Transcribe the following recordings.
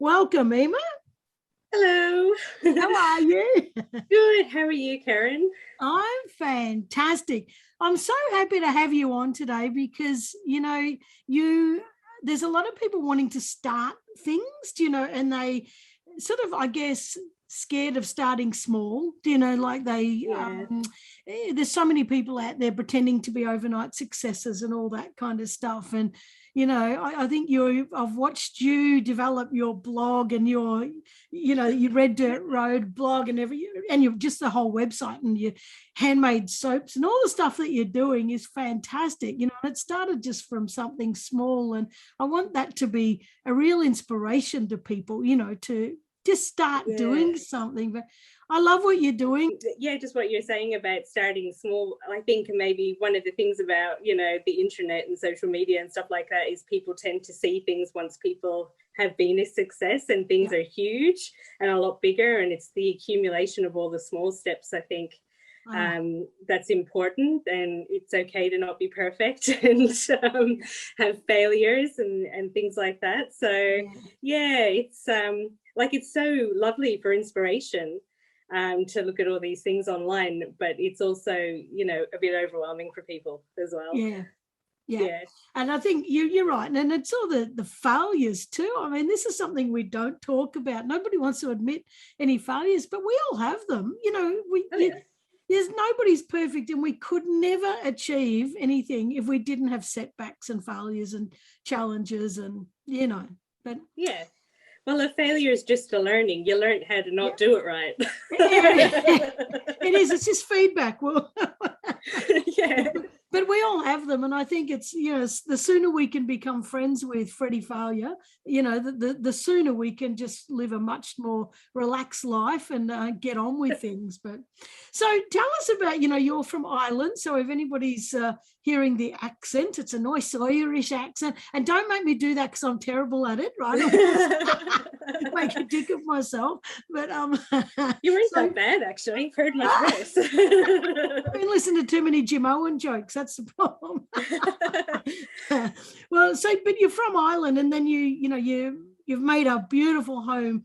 Welcome, Eimear. Hello. How are you? Good. How are you, Karen? I'm fantastic. I'm so happy to have you on today because, you there's a lot of people wanting to start things, and they sort of, I guess, scared of starting small, like Yeah. there's so many people out there pretending to be overnight successes and all that kind of stuff. And, I think I've watched you develop your blog and your Red Dirt Road blog and you've just the whole website and your handmade soaps and all the stuff that you're doing is fantastic, and it started just from something small. And I want that to be a real inspiration to people, to just start doing something. But I love what you're doing. Yeah, just what you're saying about starting small. I think maybe one of the things about, the internet and social media and stuff like that is people tend to see things once people have been a success and things are huge and a lot bigger. And it's the accumulation of all the small steps, I think, that's important. And it's okay to not be perfect and have failures and things like that. So it's so lovely for inspiration to look at all these things online, but it's also, a bit overwhelming for people as well. Yeah. And I think you're right. And it's all the failures too. I mean, this is something we don't talk about. Nobody wants to admit any failures, but we all have them. There's nobody's perfect, and we could never achieve anything if we didn't have setbacks and failures and challenges and, but yeah. Well, a failure is just a learning. You learn how to not do it right. It is. It's just feedback. Well, yeah. But we all have them, and I think it's the sooner we can become friends with Freddie Failure, the sooner we can just live a much more relaxed life and get on with things. But so tell us about you're from Ireland, so if anybody's hearing the accent, it's a nice Irish accent, and don't make me do that because I'm terrible at it, right? Make a dick of myself, but you weren't so bad actually. I've heard much worse. I've been listening to too many Jim Owen jokes. That's the problem. Well, but you're from Ireland, and then you've made a beautiful home,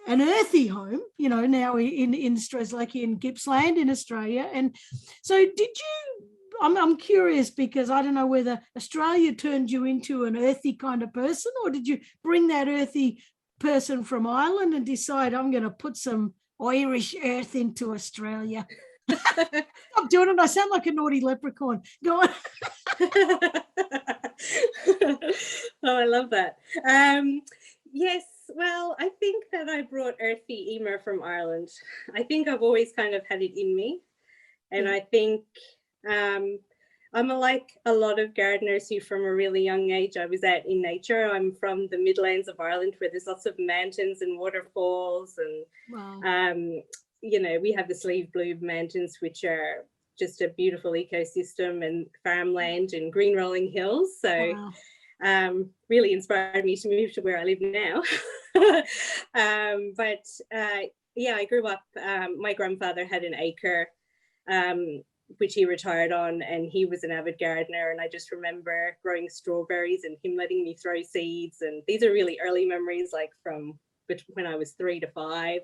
an earthy home, now in Australia, in Gippsland in Australia. And so did you, I'm curious because I don't know whether Australia turned you into an earthy kind of person, or did you bring that earthy person from Ireland and decide I'm going to put some Irish earth into Australia? Stop doing it. I sound like a naughty leprechaun. Go on. Oh, I love that. Yes, well, I think that I brought earthy Eimear from Ireland. I think I've always kind of had it in me. And I think I'm like a lot of gardeners who from a really young age, I was out in nature. I'm from the Midlands of Ireland where there's lots of mountains and waterfalls and we have the Sleeve Bloom Mountains, which are just a beautiful ecosystem, and farmland and green rolling hills. So really inspired me to move to where I live now. I grew up, my grandfather had an acre, which he retired on, and he was an avid gardener. And I just remember growing strawberries and him letting me throw seeds. And these are really early memories, like from when I was 3 to 5.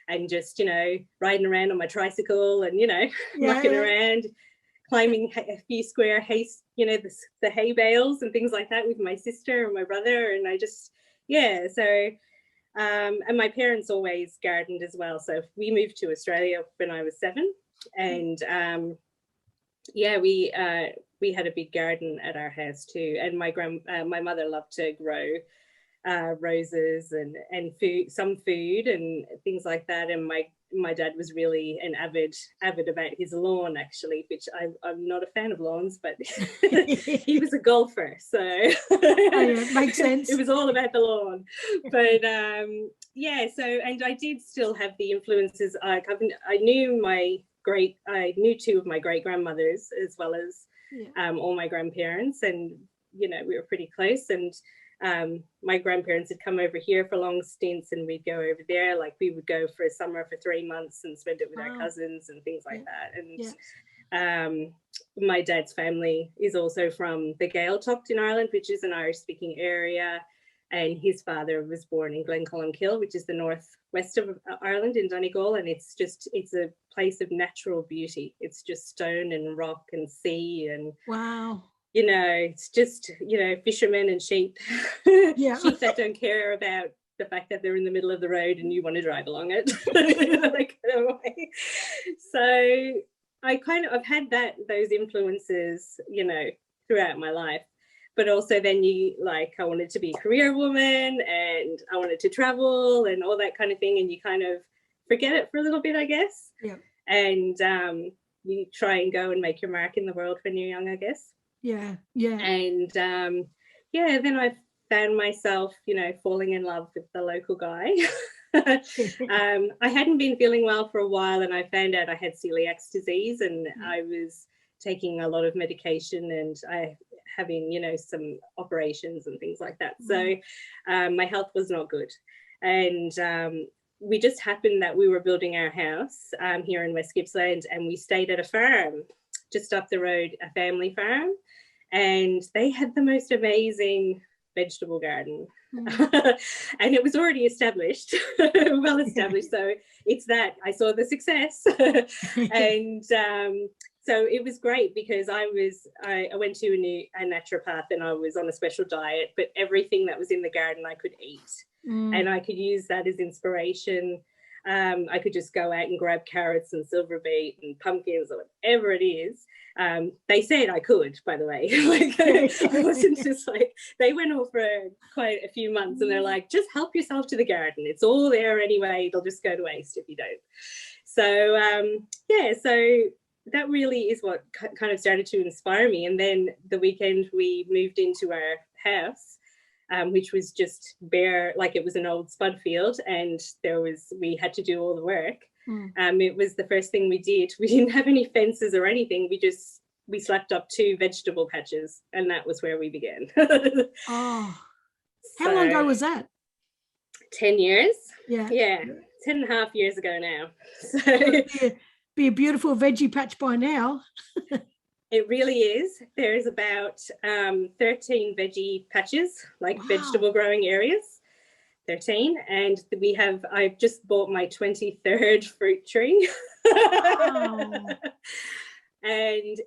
And just, riding around on my tricycle and, mucking around, climbing a few square hay, the hay bales and things like that with my sister and my brother. And I just, and my parents always gardened as well. So we moved to Australia when I was 7. And we had a big garden at our house too. And my mother loved to grow roses and food and things like that. And my dad was really an avid about his lawn, actually, which I'm not a fan of lawns, but he was a golfer, so makes sense. It was all about the lawn. But and I did still have the influences. I knew 2 of my great grandmothers as well as all my grandparents, and we were pretty close. And my grandparents had come over here for long stints, and we'd go over there. Like we would go for a summer for 3 months and spend it with our cousins and things like that. And my dad's family is also from the Gaeltacht in Ireland, which is an Irish speaking area. and his father was born in Glencolumkill, which is the northwest of Ireland in Donegal, and it's a place of natural beauty. It's just stone and rock and sea, and wow, it's just fishermen and sheep. Yeah. Sheep that don't care about the fact that they're in the middle of the road and you want to drive along it. So I've had those influences, throughout my life. But also then I wanted to be a career woman, and I wanted to travel and all that kind of thing. And you kind of forget it for a little bit, I guess. Yeah. And you try and go and make your mark in the world when you're young, I guess. Yeah. Yeah. And then I found myself, falling in love with the local guy. I hadn't been feeling well for a while, and I found out I had celiac disease, and I was taking a lot of medication, and I having some operations and things like that. So my health was not good, and we just happened that we were building our house here in West Gippsland, and we stayed at a farm just up the road, a family farm, and they had the most amazing vegetable garden. And it was already established, well established. So it's that I saw the success. And so it was great, because I went to a naturopath, and I was on a special diet, but everything that was in the garden I could eat, and I could use that as inspiration. I could just go out and grab carrots and silver beet and pumpkins or whatever it is. They said I could, by the way. I wasn't just they went on for quite a few months, and they're like, just help yourself to the garden. It's all there anyway. It'll just go to waste if you don't. So, so that really is what kind of started to inspire me. And then the weekend we moved into our house, which was just bare, it was an old spud field, and we had to do all the work. It was the first thing we did. We didn't have any fences or anything. We slapped up 2 vegetable patches, and that was where we began. How long ago was that? 10 years. Yeah. 10 and a half years ago now. So be a beautiful veggie patch by now. It really is. There's about 13 veggie patches, vegetable growing areas, 13. And I've just bought my 23rd fruit tree. Wow. And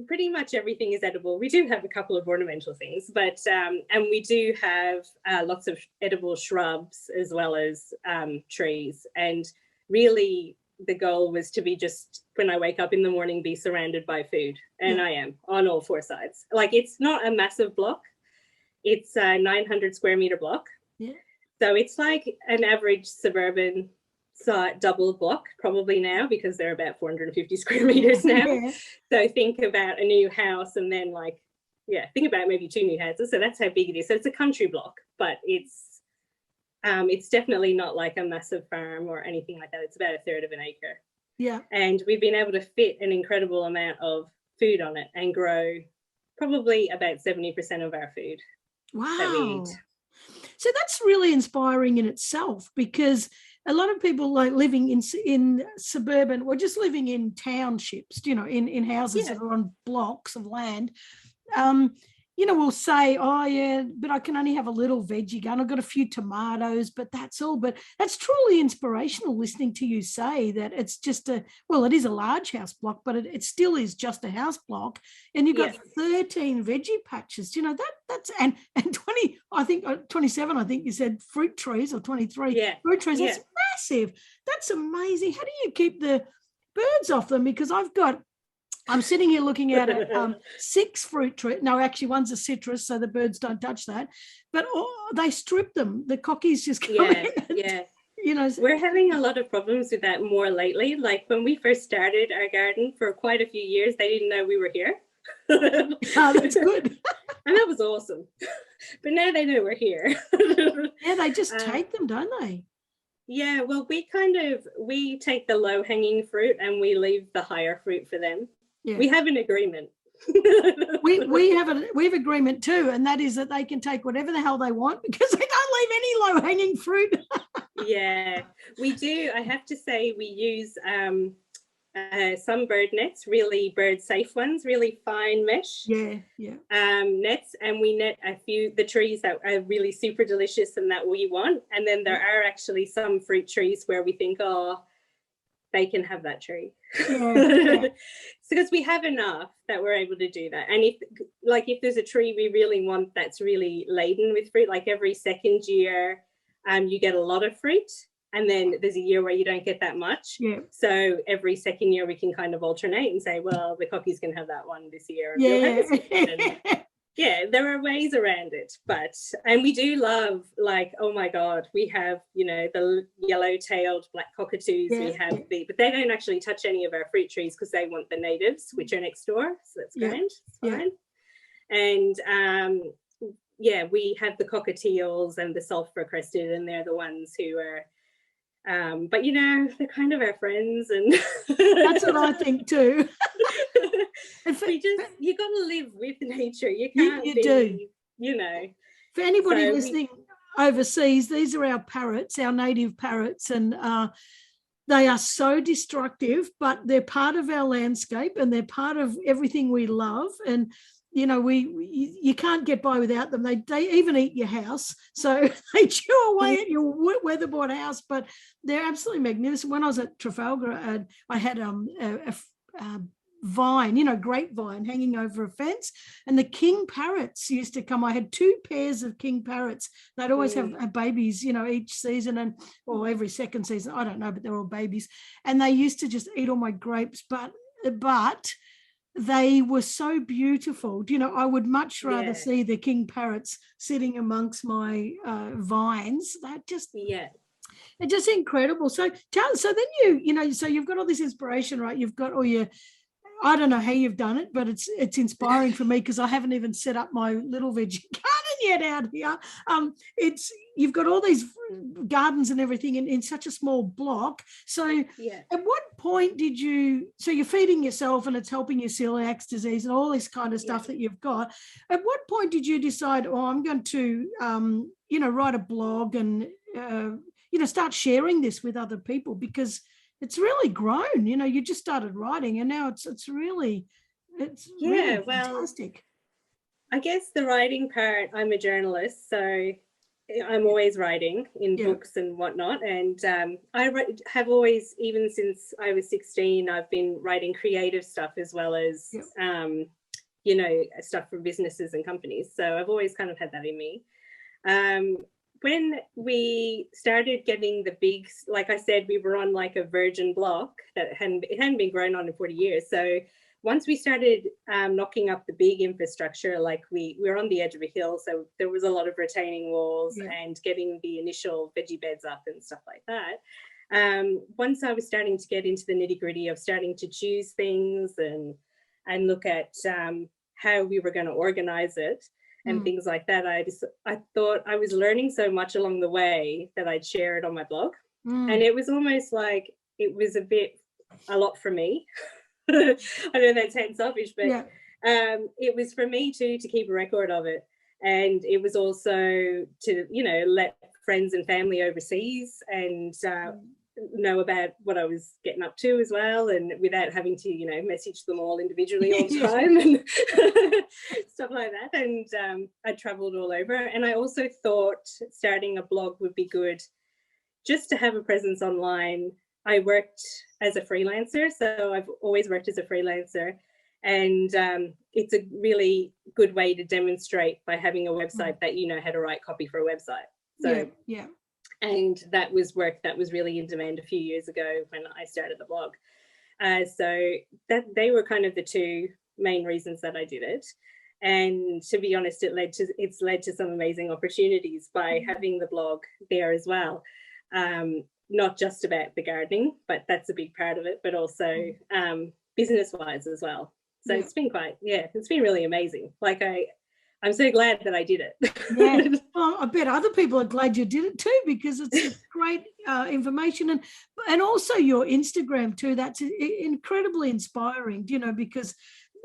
pretty much everything is edible. We do have a couple of ornamental things, but and we do have lots of edible shrubs as well as trees. And really, the goal was to be just, when I wake up in the morning, be surrounded by food. And I am on all 4 sides. It's not a massive block. It's a 900 square meter block. Yeah. So it's like an average suburban double block probably now, because they're about 450 square meters now. Yeah. So think about a new house, and then think about maybe 2 new houses. So that's how big it is. So it's a country block, but it's definitely not like a massive farm or anything like that. It's about 1/3 of an acre. Yeah. And we've been able to fit an incredible amount of food on it and grow probably about 70% of our food that we eat. So that's really inspiring in itself, because a lot of people living in suburban, or just living in townships, in houses that are on blocks of land, will say, oh, yeah, but I can only have a little veggie garden. I've got a few tomatoes, but that's all. But that's truly inspirational, listening to you say that it's just it is a large house block, but it still is just a house block. And you've got 13 veggie patches, that's, and 20, I think 27, I think you said fruit trees, or 23 fruit trees. That's massive. That's amazing. How do you keep the birds off them? Because I'm sitting here looking at 6 fruit trees. No, actually, one's a citrus, so the birds don't touch that. But they strip them. The cockies just come in. Yeah. We're having a lot of problems with that more lately. When we first started our garden, for quite a few years, they didn't know we were here. That's good. And that was awesome. But now they know we're here. Yeah, they just take them, don't they? Yeah, well, we take the low-hanging fruit and we leave the higher fruit for them. Yeah. We have an agreement. we have agreement too, and that is that they can take whatever the hell they want, because they don't leave any low-hanging fruit. Yeah, we do. I have to say, we use some bird nets, really bird safe ones, really fine mesh nets, and we net a few the trees that are really super delicious and that we want. And then there are actually some fruit trees where we think, oh, they can have that tree. Because we have enough that we're able to do that. And if there's a tree we really want that's really laden with fruit, like every second year you get a lot of fruit, and then there's a year where you don't get that much. So every second year we can kind of alternate and say, well, the cockies can have that one this year. There are ways around it. And we do love, like, oh my God, we have, the yellow-tailed black cockatoos. We have but they don't actually touch any of our fruit trees because they want the natives, which are next door. So that's grand. It's fine. And we have the cockatiels and the sulphur-crested, and they're the ones who are but they're kind of our friends, and that's what I think too. You got to live with nature. You can't For anybody listening overseas, these are our parrots, our native parrots, and they are so destructive, but they're part of our landscape and they're part of everything we love. And you can't get by without them. They even eat your house, so they chew away at your weatherboard house. But they're absolutely magnificent. When I was at Trafalgar, I had a vine, grapevine hanging over a fence, and the king parrots used to come. I had 2 pairs of king parrots. They'd always have babies, each season or every second season. I don't know, but they're all babies, and they used to just eat all my grapes. But they were so beautiful. I would much rather see the king parrots sitting amongst my vines. That just it's just incredible. So then so you've got all this inspiration, right? You've got all your, I don't know how you've done it, but it's inspiring for me because I haven't even set up my little veggie garden yet out here. You've got all these gardens and everything in such a small block. So at what point so you're feeding yourself and it's helping your celiac disease and all this kind of stuff that you've got. At what point did you decide, I'm going to, write a blog and, start sharing this with other people? Because it's really grown. You just started writing, and now it's really fantastic. I guess the writing part, I'm a journalist, so I'm always writing in books and whatnot. And I have always, even since I was 16, I've been writing creative stuff as well as, stuff for businesses and companies. So I've always kind of had that in me. When we started getting the big, like I said, we were on like a virgin block that hadn't been grown on in 40 years. So once we started knocking up the big infrastructure, like we were on the edge of a hill, so there was a lot of retaining walls and getting the initial veggie beds up and stuff like that. Once I was starting to get into the nitty gritty of starting to choose things and look at how we were going to organize it, and things like that, I thought I was learning so much along the way that I'd share it on my blog. And it was almost like it was a lot for me. I know that sounds selfish, but it was for me too to keep a record of it. And it was also to, let friends and family overseas and know about what I was getting up to as well, and without having to message them all individually all the time and stuff like that. And I traveled all over, and I also thought starting a blog would be good just to have a presence online. I worked as a freelancer, so I've always worked as a freelancer, and it's a really good way to demonstrate by having a website that how to write copy for a website. So and that was work that was really in demand a few years ago when I started the blog. So that they were kind of the 2 main reasons that I did it. And to be honest, it's led to some amazing opportunities by having the blog there as well. Not just about the gardening, but that's a big part of it, but also business-wise as well. So it's been it's been really amazing. Like I'm so glad that I did it. Well, I bet other people are glad you did it too, because it's great information, and also your Instagram too. That's incredibly inspiring, because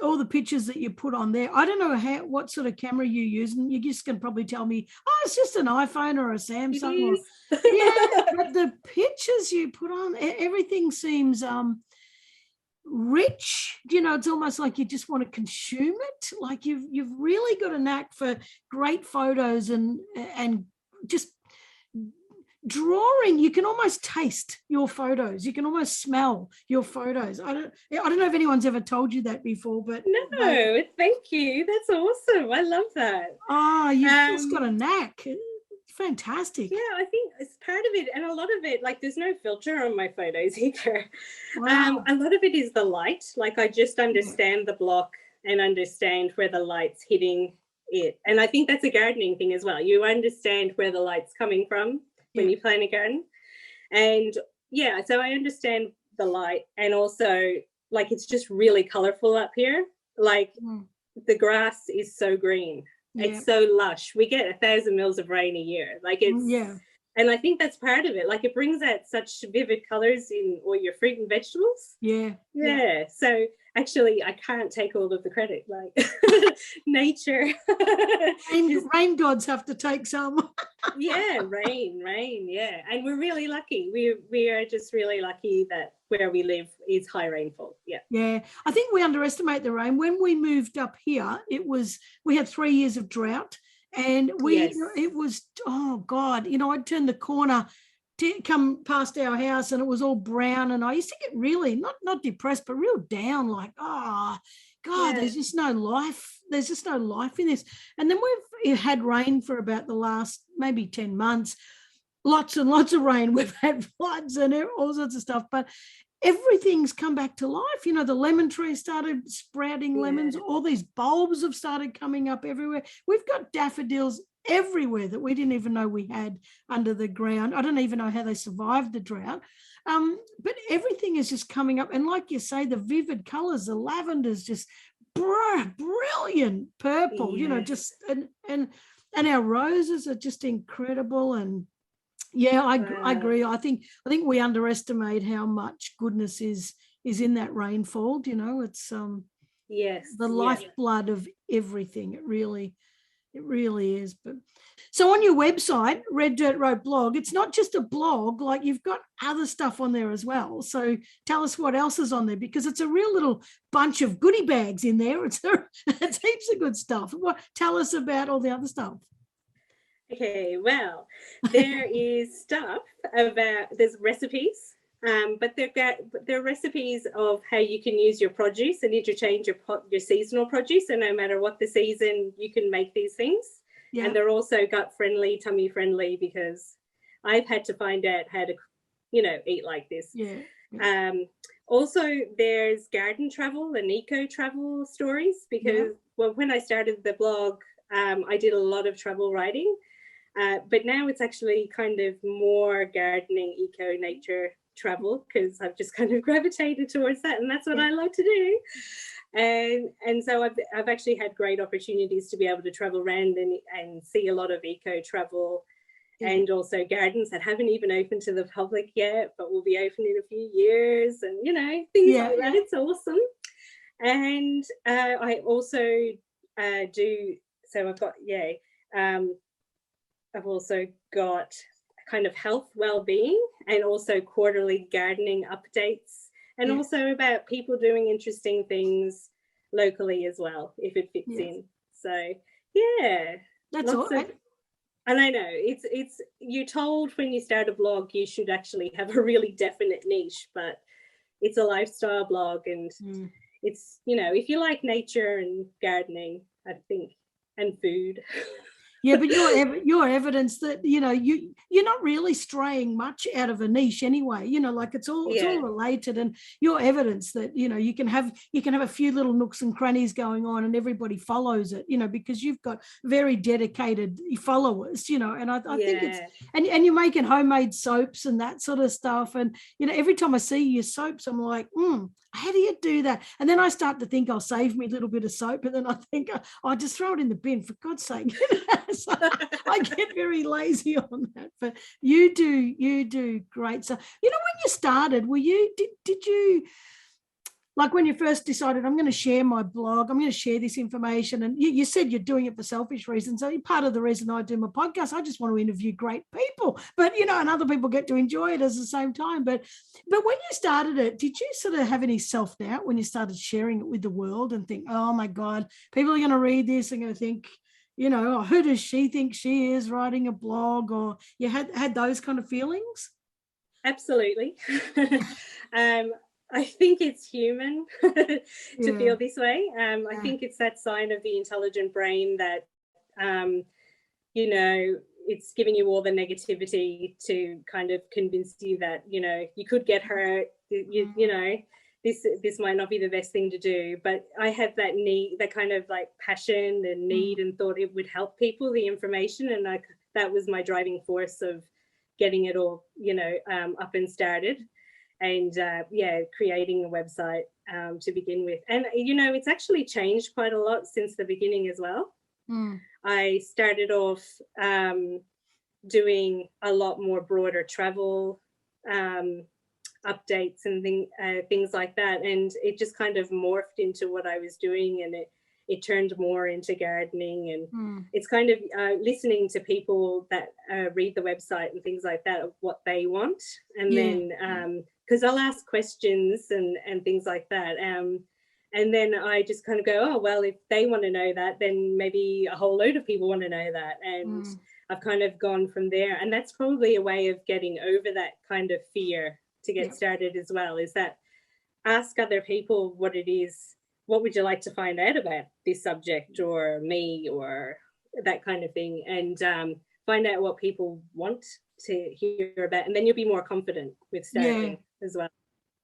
all the pictures that you put on there. I don't know what sort of camera you use, and you just can probably tell me, it's just an iPhone or a Samsung. But the pictures you put on, everything seems rich. It's almost like you just want to consume it. Like you've really got a knack for great photos and just drawing. You can almost taste your photos. You can almost smell your photos. I don't know if anyone's ever told you that before, but no, thank you. That's awesome. I love that. You've just got a knack. Fantastic. Yeah, I think it's part of it, and a lot of it, like, there's no filter on my photos either. Wow. A lot of it is the light. Like, I just understand the block and understand where the light's hitting it, and I think that's a gardening thing as well. You understand where the light's coming from when you plant a garden, and so I understand the light, and also, like, it's just really colorful up here. Like, the grass is so green. It's so lush. We get 1,000 mils of rain a year. Like, it's and I think that's part of it. Like, it brings out such vivid colors in all your fruit and vegetables. Yeah. So actually, I can't take all of the credit. Like, nature. Rain gods have to take some. Rain. Yeah, and we're really lucky. We are just really lucky that where we live is high rainfall. Yeah. I think we underestimate the rain. When we moved up here, we had 3 years of drought, and it was, oh God, I'd turn the corner to come past our house and it was all brown, and I used to get really not depressed but real down, like, oh God, there's just no life. There's just no life in this. And then we've had rain for about the last maybe 10 months, lots and lots of rain. We've had floods and all sorts of stuff, but everything's come back to life. The lemon tree started sprouting lemons. All these bulbs have started coming up everywhere. We've got daffodils everywhere that we didn't even know we had under the ground. I don't even know how they survived the drought. But everything is just coming up. And like you say, the vivid colors, the lavender's just brilliant purple, just, and our roses are just incredible. And I agree. I think we underestimate how much goodness is in that rainfall. It's the lifeblood of everything. It really is. But so on your website, Red Dirt Road blog, it's not just a blog, like you've got other stuff on there as well. So tell us what else is on there, because it's a real little bunch of goodie bags in there. It's heaps of good stuff. Tell us about all the other stuff. Okay, well, there is stuff there's recipes, but they're recipes of how you can use your produce and interchange your seasonal produce. So no matter what the season, you can make these things. Yeah. And they're also gut-friendly, tummy-friendly, because I've had to find out how to, eat like this. Yeah. Also, there's garden travel and eco-travel stories, because when I started the blog, I did a lot of travel writing. But now it's actually kind of more gardening, eco, nature travel, because I've just kind of gravitated towards that, and that's what I like to do. And so I've actually had great opportunities to be able to travel around and see a lot of eco travel, and also gardens that haven't even opened to the public yet, but will be open in a few years, and things like that. It's awesome. And I also do. So I've got I've also got kind of health, well-being, and also quarterly gardening updates, and also about people doing interesting things locally as well, if it fits in. So that's all. And I know it's you're told when you start a blog you should actually have a really definite niche, but it's a lifestyle blog, and it's if you like nature and gardening, I think, and food. Yeah, but you're evidence that you're not really straying much out of a niche anyway. Like it's all related, and you're evidence that you can have a few little nooks and crannies going on, and everybody follows it. Because you've got very dedicated followers. And I think it's and you're making homemade soaps and that sort of stuff. And every time I see your soaps, I'm like, how do you do that? And then I start to think I'll save me a little bit of soap, and then I think I'll just throw it in the bin, for God's sake. So I get very lazy on that, but you do great. So when you started, did you like when you first decided, I'm going to share my blog, I'm going to share this information, and you said you're doing it for selfish reasons. So part of the reason I do my podcast, I just want to interview great people, but and other people get to enjoy it at the same time. But when you started it, did you sort of have any self-doubt when you started sharing it with the world and think, oh my God, people are going to read this and going to think, who does she think she is, writing a blog? Or you had those kind of feelings? Absolutely. I think it's human to feel this way. I think it's that sign of the intelligent brain that, it's giving you all the negativity to kind of convince you that, you could get hurt, this might not be the best thing to do. But I had that need, that kind of like passion and need, and thought it would help people, the information. And that was my driving force of getting it all, up and started. And creating a website to begin with. And, it's actually changed quite a lot since the beginning as well. I started off doing a lot more broader travel updates and things like that. And it just kind of morphed into what I was doing, and it turned more into gardening. And it's kind of listening to people that read the website and things like that, of what they want. And then because I'll ask questions and things like that. And then I just kind of go, oh, well, if they want to know that, then maybe a whole load of people want to know that. And I've kind of gone from there. And that's probably a way of getting over that kind of fear to get started as well, is that ask other people what it is. What would you like to find out about this subject, or me, or that kind of thing? And find out what people want to hear about. And then you'll be more confident with starting as well.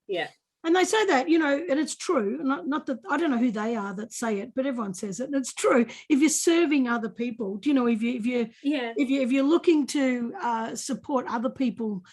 Yeah. And they say that, and it's true. Not that, I don't know who they are that say it, but everyone says it, and it's true. If you're serving other people, if you're looking to support other people,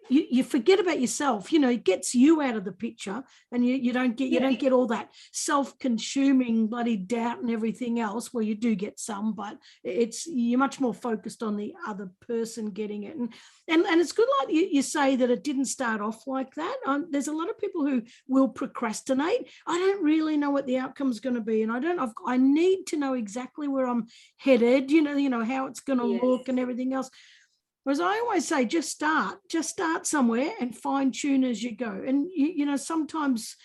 you forget about yourself. It gets you out of the picture, and you don't get all that self-consuming bloody doubt and everything else. Well, you do get some, but you're much more focused on the other person getting it. And it's good, like you say, that it didn't start off like that. There's a lot of people who will procrastinate. I don't really know what the outcome is going to be, and I need to know exactly where I'm headed. How it's going to look and everything else. Whereas I always say, just start somewhere and fine tune as you go. And sometimes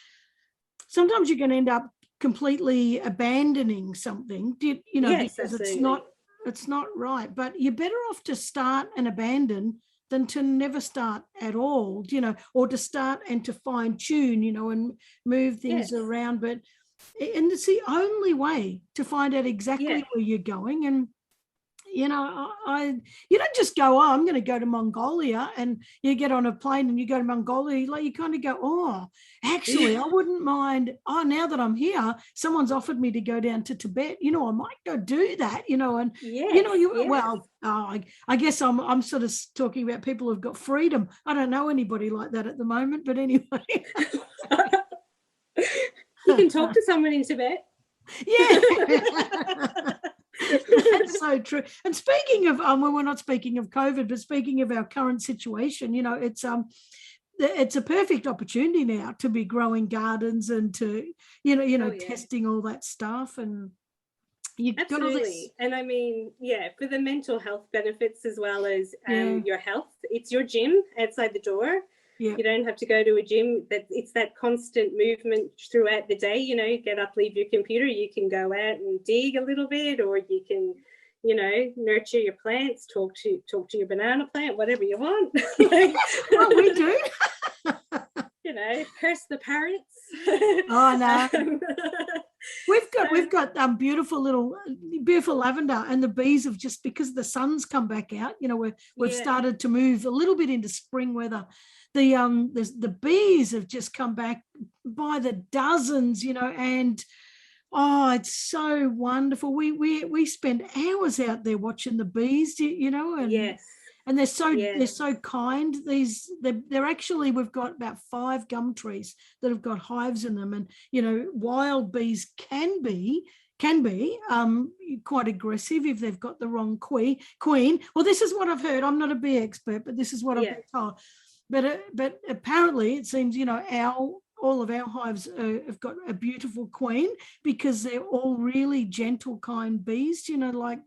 you're going to end up completely abandoning something, because absolutely. it's not right. But you're better off to start and abandon than to never start at all, or to start and to fine tune, and move things around. And it's the only way to find out exactly where you're going. And you don't just go, oh, I'm going to go to Mongolia, and you get on a plane and you go to Mongolia, like you kind of go, oh, actually, I wouldn't mind. Oh, now that I'm here, someone's offered me to go down to Tibet. I might go do that. Well, I guess I'm sort of talking about people who've got freedom. I don't know anybody like that at the moment, but anyway. You can talk to someone in Tibet. Yeah. That's so true. And speaking of, well, we're not speaking of COVID, but speaking of our current situation, it's a perfect opportunity now to be growing gardens and to, testing all that stuff. And absolutely. And I mean, for the mental health benefits as well as your health, it's your gym outside the door. Yeah. You don't have to go to a gym. It's that constant movement throughout the day. Get up, leave your computer. You can go out and dig a little bit, or you can, nurture your plants, talk to your banana plant, whatever you want. Well, we do. Curse the parrots. Oh no. We've got beautiful lavender, and the bees have, just because the sun's come back out, we've started to move a little bit into spring weather. The bees have just come back by the dozens, and it's so wonderful. We spend hours out there watching the bees, and and they're so kind. They're actually, we've got about 5 gum trees that have got hives in them, and wild bees can be quite aggressive if they've got the wrong queen. Well, this is what I've heard. I'm not a bee expert, but this is what I've been told. But apparently it seems, all of our hives have got a beautiful queen because they're all really gentle, kind bees. Like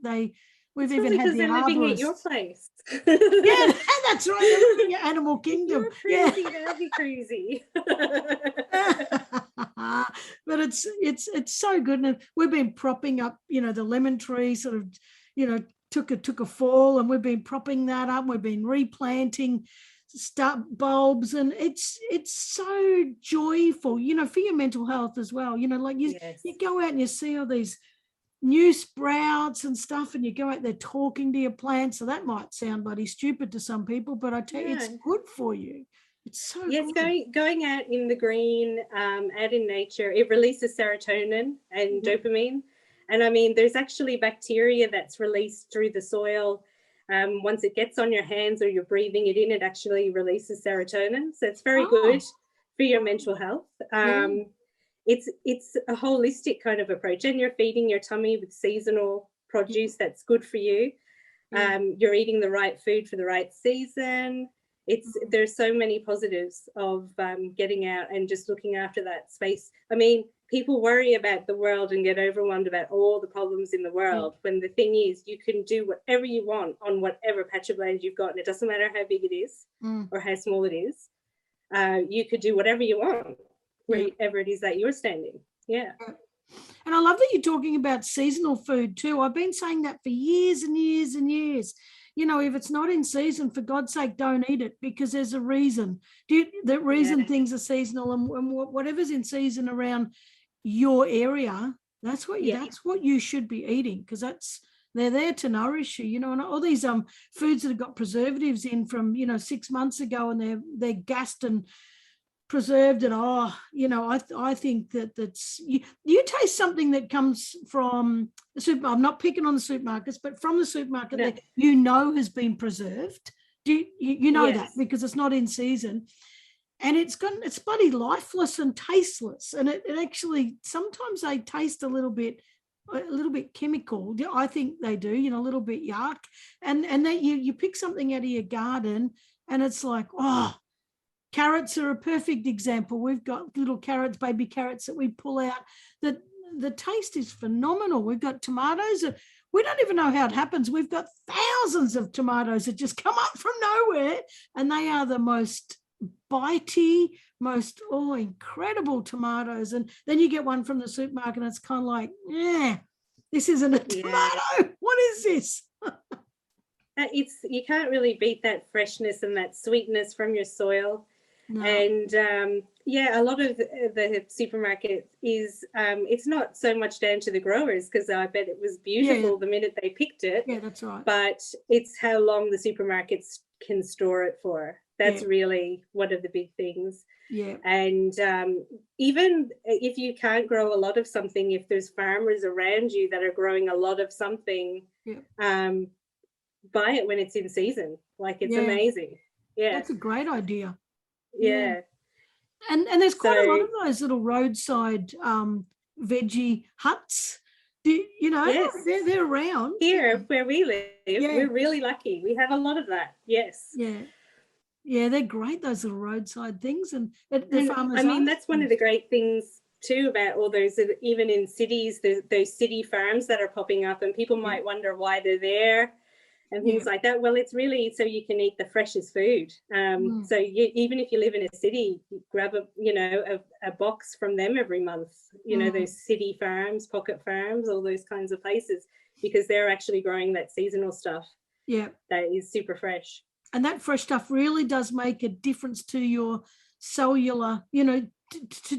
we've even had the they're living at your arborists. place. Yeah, that's right. They're living at Animal Kingdom. You're crazy, they'll be crazy. But it's so good, and we've been propping up. The lemon tree sort of, took a fall, and we've been propping that up. We've been replanting bulbs, and it's so joyful, for your mental health as well. Like you go out and you see all these new sprouts and stuff, and you go out there talking to your plants. So that might sound bloody stupid to some people, but I tell you, it's good for you. It's so good. Going out in the green, out in nature, it releases serotonin and dopamine. And I mean, there's actually bacteria that's released through the soil. Once it gets on your hands or you're breathing it in, it actually releases serotonin. So it's very good for your mental health. It's a holistic kind of approach, and you're feeding your tummy with seasonal produce that's good for you. You're eating the right food for the right season. There's so many positives of getting out and just looking after that space. I mean, people worry about the world and get overwhelmed about all the problems in the world, when the thing is, you can do whatever you want on whatever patch of land you've got, and it doesn't matter how big it is or how small it is. You could do whatever you want wherever it is that you're standing. And I love that you're talking about seasonal food too. I've been saying that for years and years and years. If it's not in season, for God's sake, don't eat it, because there's a reason. The reason things are seasonal, and whatever's in season around your area, that's what you should be eating, because they're there to nourish you. And all these foods that have got preservatives in from 6 months ago, and they're gassed and preserved, and I think that's you taste something that comes from the super. I'm not picking on the supermarkets, but from the supermarket that has been preserved. You know that because it's not in season, and it's bloody lifeless and tasteless, and it actually sometimes they taste a little bit chemical. I think they do, a little bit yuck, and that you pick something out of your garden, and it's like, carrots are a perfect example. We've got little carrots, baby carrots that we pull out. The taste is phenomenal. We've got tomatoes. We don't even know how it happens. We've got thousands of tomatoes that just come up from nowhere, and they are the most bitey, most incredible tomatoes. And then you get one from the supermarket, and it's kind of like, this isn't a tomato. What is this? You can't really beat that freshness and that sweetness from your soil. No. And a lot of the supermarket is it's not so much down to the growers, because I bet it was beautiful the minute they picked it. Yeah, that's right. But it's how long the supermarkets can store it for. That's really one of the big things. Yeah. And even if you can't grow a lot of something, if there's farmers around you that are growing a lot of something, buy it when it's in season. Like, it's amazing. Yeah, that's a great idea. Yeah. And there's quite a lot of those little roadside veggie huts. They're around here where we live. We're really lucky. We have a lot of that. Yes. Yeah, they're great, those little roadside things. And farmers, I mean, that's one of the great things too about all those, even in cities, those city farms that are popping up, and people might wonder why they're there and things like that. Well, it's really so you can eat the freshest food. So even if you live in a city, you grab a box from them every month, those city farms, pocket farms, all those kinds of places, because they're actually growing that seasonal stuff. Yeah, that is super fresh. And that fresh stuff really does make a difference to your cellular, to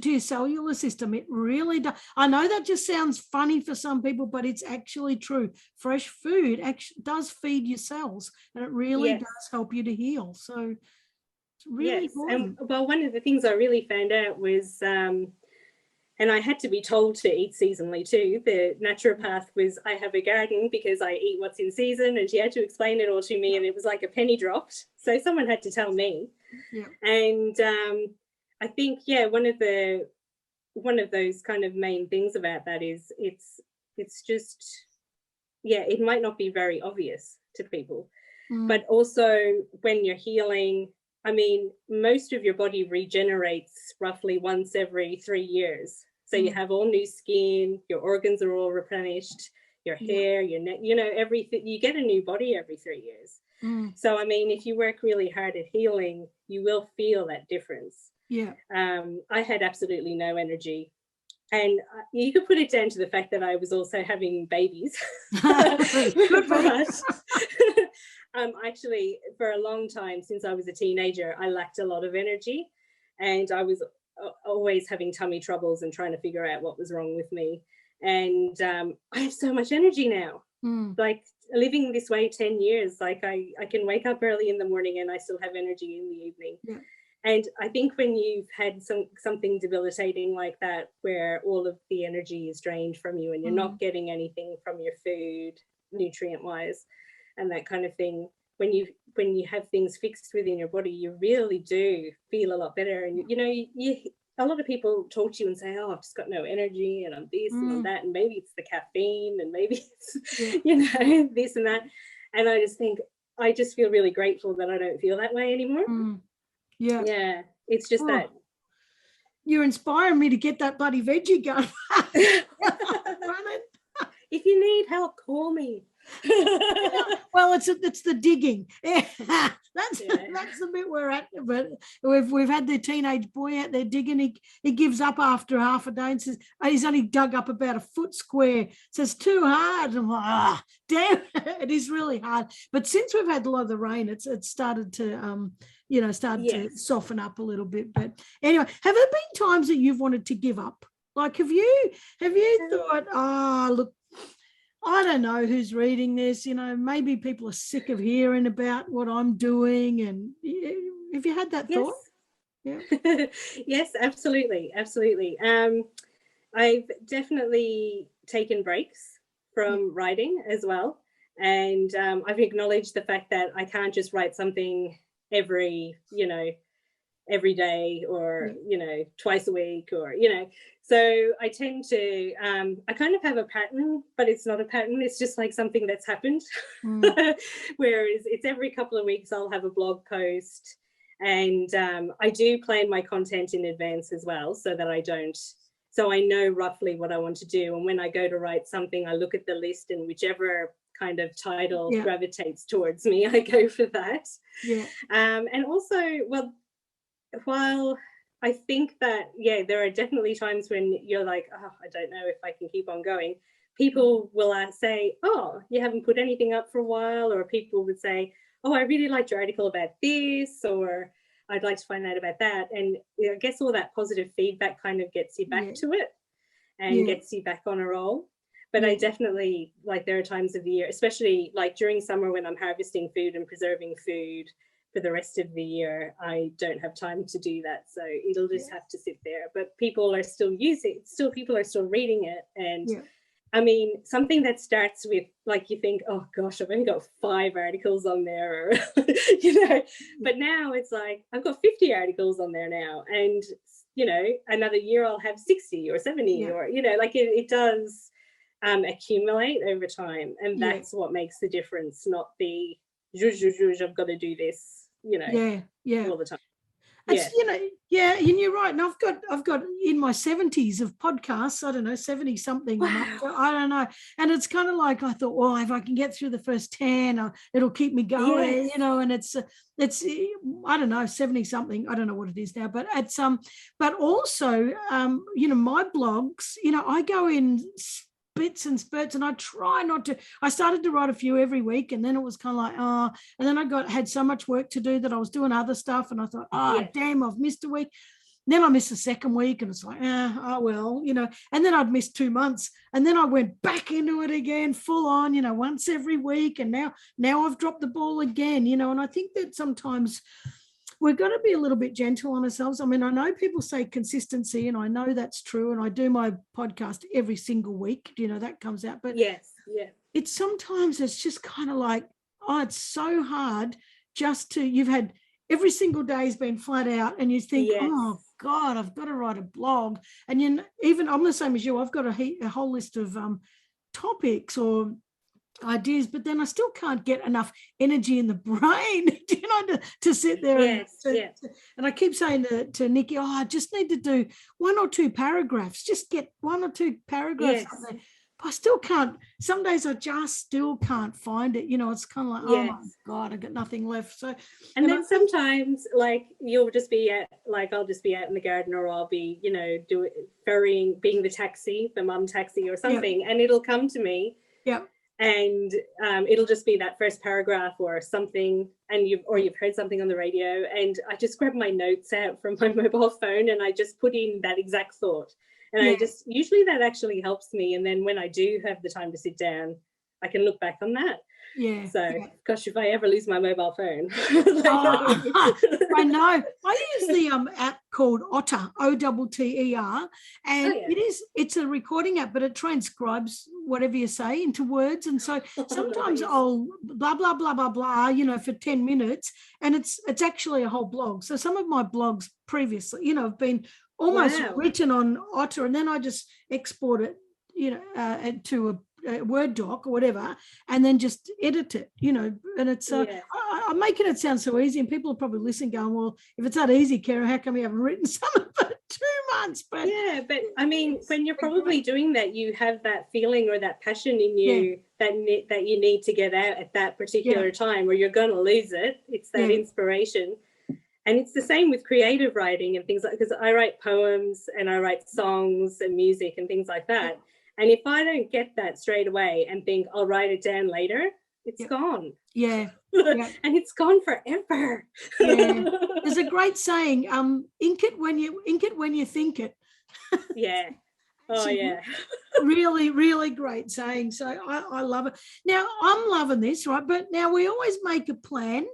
your cellular system. It really does. I know that just sounds funny for some people, but it's actually true. Fresh food actually does feed your cells, and it really does help you to heal. So it's really important. And, well, one of the things I really found out was, and I had to be told to eat seasonally too. The naturopath was, I have a garden because I eat what's in season, and she had to explain it all to me, and it was like a penny dropped. So someone had to tell me. Yeah. And I think, one of those kind of main things about that is it's just, it might not be very obvious to people, but also when you're healing, I mean, most of your body regenerates roughly once every 3 years. So you have all new skin, your organs are all replenished, your hair, your neck, you know, everything. You get a new body every 3 years. So, I mean, if you work really hard at healing, you will feel that difference. Yeah. I had absolutely no energy. And you could put it down to the fact that I was also having babies. Actually, for a long time, since I was a teenager, I lacked a lot of energy, and I was always having tummy troubles and trying to figure out what was wrong with me. And I have so much energy now. Like living this way 10 years, like I can wake up early in the morning and I still have energy in the evening. Yeah. And I think when you've had something debilitating like that, where all of the energy is drained from you and you're not getting anything from your food, nutrient-wise, and that kind of thing, when you have things fixed within your body, you really do feel a lot better. And you know, a lot of people talk to you and say, "Oh, I've just got no energy, and I'm this and I'm that, and maybe it's the caffeine, and maybe it's you know, this and that." And I just think, I just feel really grateful that I don't feel that way anymore. Yeah, it's just that. You're inspiring me to get that bloody veggie gun. If you need help, call me. Well, it's the digging. That's the bit we're at. But we've had the teenage boy out there digging. He gives up after half a day and says he's only dug up about a foot square. Says too hard. And I'm like, damn, it is really hard. But since we've had a lot of the rain, it's started to to soften up a little bit. But anyway, have there been times that you've wanted to give up? Like, have you thought, look, I don't know who's reading this, you know, maybe people are sick of hearing about what I'm doing. And have you had that thought? Yeah. Yes, absolutely. I've definitely taken breaks from writing as well. And I've acknowledged the fact that I can't just write something every day or, twice a week or, so I tend to, I kind of have a pattern, but it's not a pattern. It's just like something that's happened. Whereas it's every couple of weeks I'll have a blog post, and I do plan my content in advance as well, so that so I know roughly what I want to do. And when I go to write something, I look at the list, and whichever kind of title gravitates towards me, I go for that. And also, while I think that, there are definitely times when you're like, oh, I don't know if I can keep on going. People will say, oh, you haven't put anything up for a while. Or people would say, oh, I really liked your article about this, or I'd like to find out about that. And I guess all that positive feedback kind of gets you back to it and gets you back on a roll. But I definitely, like, there are times of the year, especially like during summer when I'm harvesting food and preserving food for the rest of the year, I don't have time to do that. So it'll just have to sit there. But people are still people are still reading it. And I mean, something that starts with, like, you think, oh gosh, I've only got 5 articles on there, or, but now it's like, I've got 50 articles on there now. And, another year I'll have 60 or 70 or, like it does accumulate over time. And that's what makes the difference, not the, I've got to do this, all the time. And you're right. And I've got in my 70s of podcasts, I don't know, 70 something. Wow. I don't know. And it's kind of like, I thought, well, if I can get through the first 10, it'll keep me going, and it's I don't know, 70 something. I don't know what it is now, but it's but also my blogs, I go in bits and spurts, and I try not to. I started to write a few every week, and then it was kind of like, and then I had so much work to do that I was doing other stuff, and I thought, damn, I've missed a week. Then I missed the second week, and it's like, well, and then I'd missed 2 months, and then I went back into it again, full on, once every week, and now I've dropped the ball again, and I think that sometimes we've got to be a little bit gentle on ourselves. I mean, I know people say consistency, and I know that's true. And I do my podcast every single week, that comes out. But it's sometimes it's just kind of like, it's so hard just you've had every single day has been flat out, and you think, oh God, I've got to write a blog. And even I'm the same as you. I've got a whole list of topics or ideas, but then I still can't get enough energy in the brain, to sit there. And I keep saying to Nikki, I just need to do 1 or 2 paragraphs, just get 1 or 2 paragraphs up there. But I still can't. Some days I just still can't find it. It's kind of like, oh my God, I got nothing left. So, and then sometimes, like, you'll just be I'll just be out in the garden, or I'll be, being the mum taxi or something, and it'll come to me. Yeah. And it'll just be that first paragraph or something, and you've heard something on the radio, and I just grab my notes out from my mobile phone and I just put in that exact thought, and I just, usually that actually helps me, and then when I do have the time to sit down, I can look back on that. Gosh, if I ever lose my mobile phone. I know. I use the app called Otter, OTTER, and it's a recording app, but it transcribes whatever you say into words. And so sometimes I'll blah blah blah blah blah, for 10 minutes, and it's actually a whole blog. So some of my blogs previously, have been almost written on Otter, and then I just export it, to a Word doc or whatever, and then just edit it, and it's I'm making it sound so easy, and people are probably listening going, well, if it's that easy, Kara, how come you haven't written something for 2 months? But I mean, when you're probably doing that, you have that feeling or that passion in you that you need to get out at that particular time, or you're going to lose it. It's that inspiration. And it's the same with creative writing and things like, because I write poems and I write songs and music and things like that. And if I don't get that straight away and think I'll write it down later, it's gone. And it's gone forever. There's a great saying, ink it when you think it. Really, really great saying. So I love it. Now, I'm loving this, right? But now we always make a plan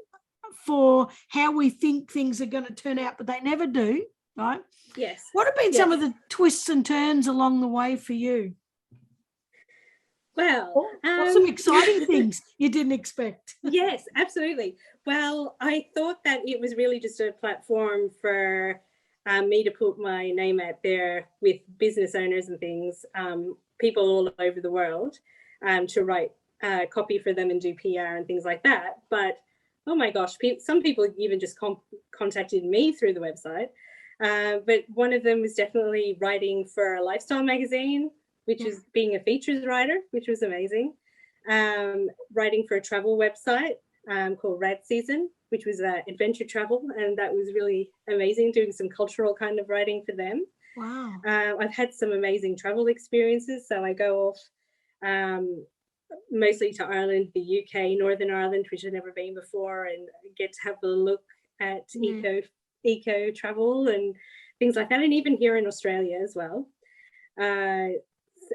for how we think things are going to turn out, but they never do, right? Yes. What have been some of the twists and turns along the way for you? Well, what's some exciting things you didn't expect? Yes, absolutely. Well, I thought that it was really just a platform for me to put my name out there with business owners and things, people all over the world, to write copy for them and do PR and things like that. But, oh my gosh, some people even just contacted me through the website. But one of them was definitely writing for a lifestyle magazine, which is being a features writer, which was amazing. Writing for a travel website called Rad Season, which was adventure travel, and that was really amazing, doing some cultural kind of writing for them. Wow. I've had some amazing travel experiences. So I go off mostly to Ireland, the UK, Northern Ireland, which I've never been before, and get to have a look at eco travel and things like that, and even here in Australia as well.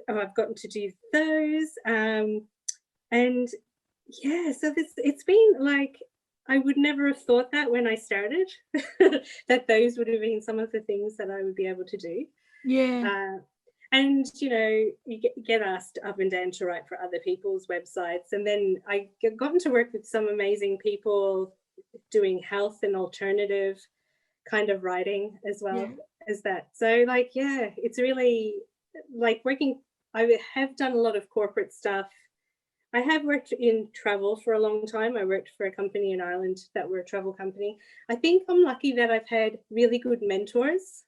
I've gotten to do those, and so it's been like, I would never have thought that when I started that those would have been some of the things that I would be able to do. And you get asked up and down to write for other people's websites, and then I gotten to work with some amazing people doing health and alternative kind of writing as well as that. So it's really like working. I have done a lot of corporate stuff. I have worked in travel for a long time. I worked for a company in Ireland that were a travel company. I think I'm lucky that I've had really good mentors,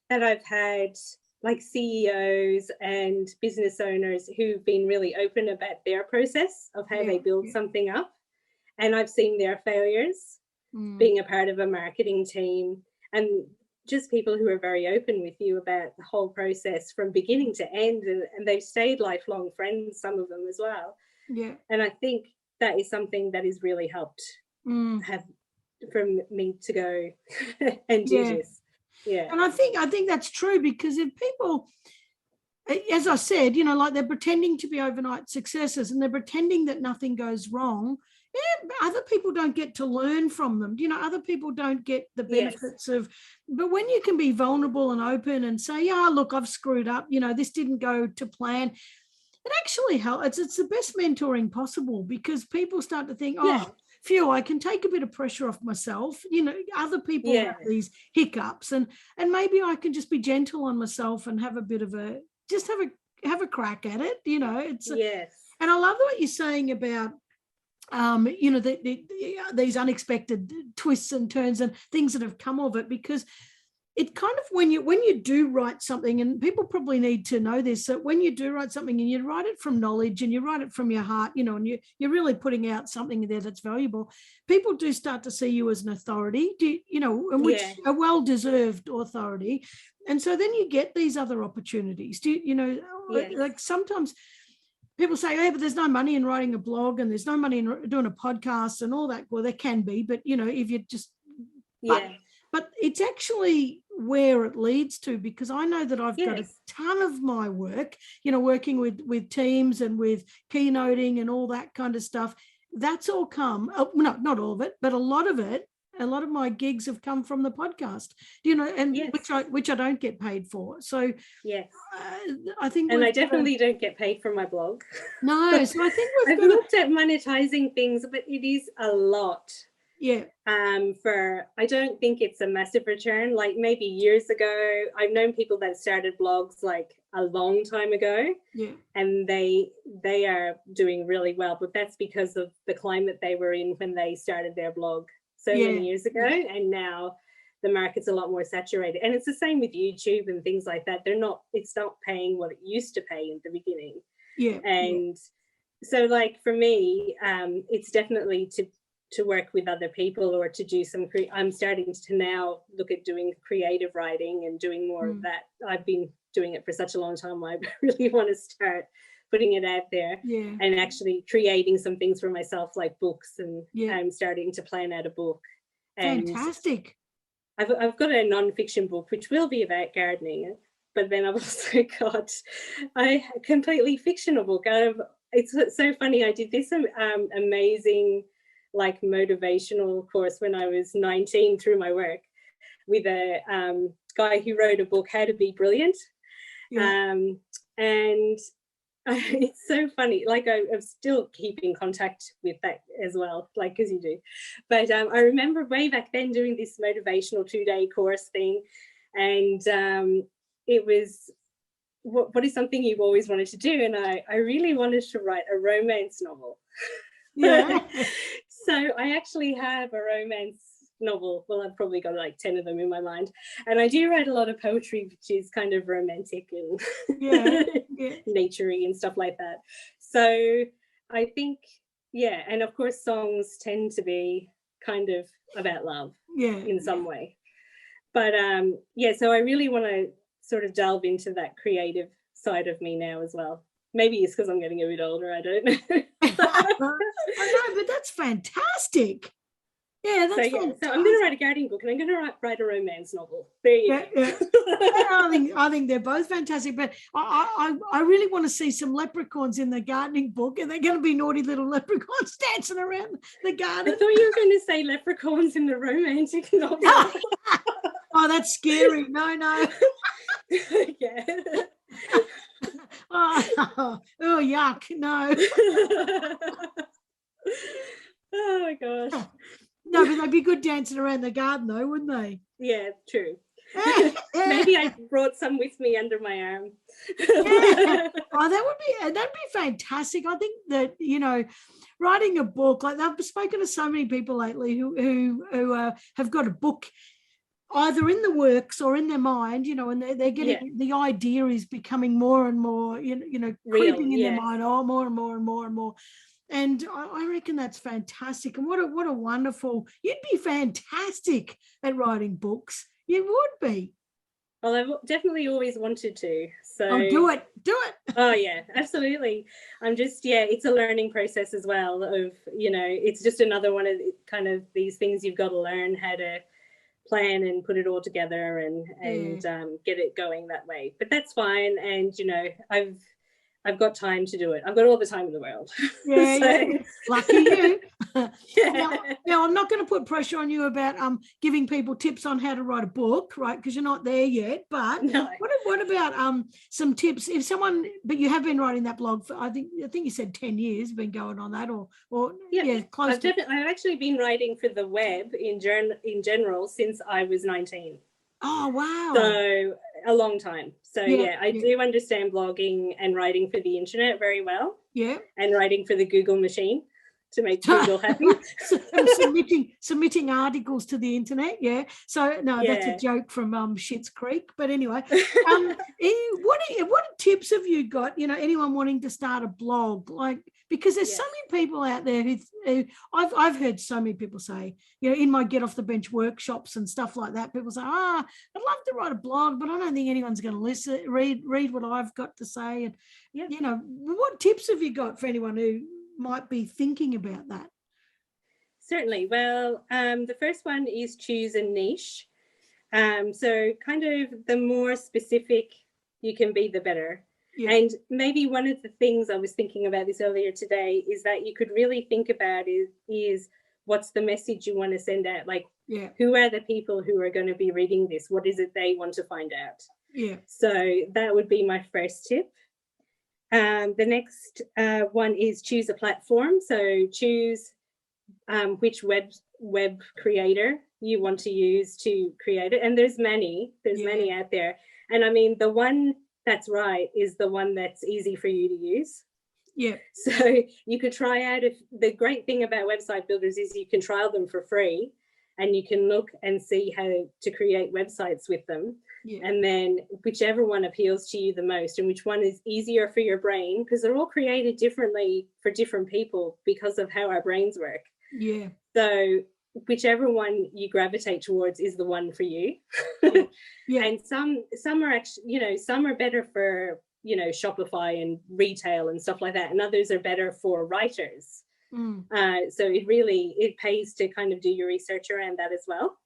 that I've had like CEOs and business owners who've been really open about their process of how they build something up. And I've seen their failures, being a part of a marketing team, and just people who are very open with you about the whole process from beginning to end, and they've stayed lifelong friends, some of them as well. And I think that is something that has really helped have from me to go and do this. And I think that's true, because if people, as I said, like they're pretending to be overnight successes and they're pretending that nothing goes wrong, other people don't get to learn from them. Other people don't get the benefits of, but when you can be vulnerable and open and say, look, I've screwed up, this didn't go to plan, it actually helps. It's the best mentoring possible, because people start to think, phew, I can take a bit of pressure off myself. Other people have these hiccups, and maybe I can just be gentle on myself and have a bit of have a crack at it. It's And I love what you're saying about you know, these unexpected twists and turns and things that have come of it, because it kind of, when you do write something, and people probably need to know this, that when you do write something and you write it from knowledge and you write it from your heart, you know, and you're really putting out something there that's valuable, people do start to see you as an authority, you know, and which a well-deserved authority. And so then you get these other opportunities. You know, like sometimes people say, hey, but there's no money in writing a blog and there's no money in doing a podcast and all that. Well, there can be, but, you know, if you just, but it's actually where it leads to, because I know that I've got a ton of my work, you know, working with teams and with keynoting and all that kind of stuff. That's all come, no, not all of it, but a lot of my gigs have come from the podcast, you know, and which I don't get paid for. So I think, and I definitely don't get paid for my blog. No, so I think I've looked at monetizing things, but it is a lot. Yeah. I don't think it's a massive return. Like maybe years ago, I've known people that started blogs like a long time ago. Yeah. And they are doing really well, but that's because of the climate they were in when they started their blog so many years ago. And now the market's a lot more saturated. And it's the same with YouTube and things like that. It's not paying what it used to pay in the beginning. Yeah. And so like for me, it's definitely to work with other people or to do some, I'm starting to now look at doing creative writing and doing more of that. I've been doing it for such a long time. I really want to start putting it out there and actually creating some things for myself, like books, and I'm starting to plan out a book. And fantastic. I've got a non-fiction book, which will be about gardening, but then I've also got a completely fictional book. It's so funny. I did this amazing like motivational course when I was 19 through my work with a guy who wrote a book, How to Be Brilliant. And it's so funny. Like I'm still keeping contact with that as well, like as you do. But I remember way back then doing this motivational 2-day course thing, and it was, what is something you've always wanted to do? And I really wanted to write a romance novel. So I actually have a romance novel. Well, I've probably got like 10 of them in my mind. And I do write a lot of poetry, which is kind of romantic and naturey and stuff like that. So I think, and of course songs tend to be kind of about love in some way. But so I really want to sort of delve into that creative side of me now as well. Maybe it's because I'm getting a bit older, I don't know. I know, but that's fantastic. Yeah, that's fantastic. So I'm going to write a gardening book and I'm going to write a romance novel. There you go. I think they're both fantastic, but I really want to see some leprechauns in the gardening book, and they're going to be naughty little leprechauns dancing around the garden. I thought you were going to say leprechauns in the romantic novel. Oh, that's scary. No. Yeah. Oh, yuck, no. Oh my gosh. No, but they'd be good dancing around the garden though, wouldn't they? Yeah, true. Maybe I brought some with me under my arm. Oh, that'd be fantastic. I think that, you know, writing a book, like I've spoken to so many people lately who have got a book either in the works or in their mind, you know, and they're getting, the idea is becoming more and more, you know, creeping in their mind, more and more and more and more. And I reckon that's fantastic. And what a wonderful, you'd be fantastic at writing books. You would be. Well, I've definitely always wanted to. So do it. Oh yeah, absolutely. I'm just, it's a learning process as well of, you know, it's just another one of kind of these things you've got to learn how to plan and put it all together and get it going that way. But that's fine. And, you know, I've got time to do it. I've got all the time in the world. Lucky you. Now, I'm not going to put pressure on you about giving people tips on how to write a book, right? Because you're not there yet. But what about some tips? If someone, but you have been writing that blog for, I think you said 10 years, been going on that, or close. I've actually been writing for the web in general since I was 19. Oh, wow. So a long time. So I do understand blogging and writing for the internet very well. Yeah. and writing for the Google machine to make Google happy. submitting articles to the internet. Yeah. So no, that's a joke from Schitt's Creek. But anyway, what tips have you got? You know, anyone wanting to start a blog, like, because there's so many people out there who I've heard so many people say, you know, in my get off the bench workshops and stuff like that, people say, I'd love to write a blog, but I don't think anyone's going to read what I've got to say. And you know, what tips have you got for anyone who might be thinking about that? Certainly. Well, the first one is choose a niche. So kind of the more specific you can be, the better. Yeah. And maybe one of the things I was thinking about this earlier today is that you could really think about is what's the message you want to send out? Like, who are the people who are going to be reading this? What is it they want to find out? Yeah. So that would be my first tip. The next one is choose a platform. So choose which web creator you want to use to create it. And there's many out there. And I mean, the one that's right is the one that's easy for you to use. Yeah. So you could try out, the great thing about website builders is you can trial them for free and you can look and see how to create websites with them. Yeah. And then whichever one appeals to you the most and which one is easier for your brain, because they're all created differently for different people because of how our brains work. Yeah. So whichever one you gravitate towards is the one for you. Yeah. Yeah. And some are actually, you know, some are better for, you know, Shopify and retail and stuff like that, and others are better for writers. So it pays to kind of do your research around that as well.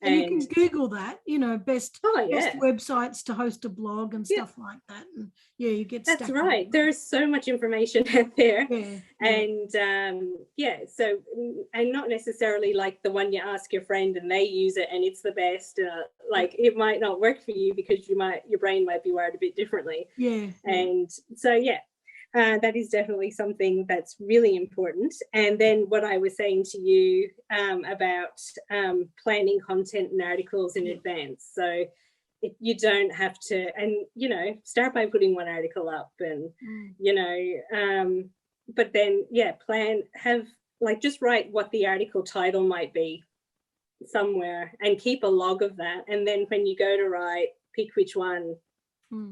And you can Google that, you know, best websites to host a blog and stuff like that. And you get stuck. That's right. There's so much information out there. Yeah. And so, and not necessarily like the one you ask your friend and they use it and it's the best. Like it might not work for you because your brain might be wired a bit differently. Yeah. And so, that is definitely something that's really important. And then what I was saying to you about planning content and articles in advance. So you don't have to, and, you know, start by putting one article up and, you know, but then, just write what the article title might be somewhere and keep a log of that. And then when you go to write, pick which one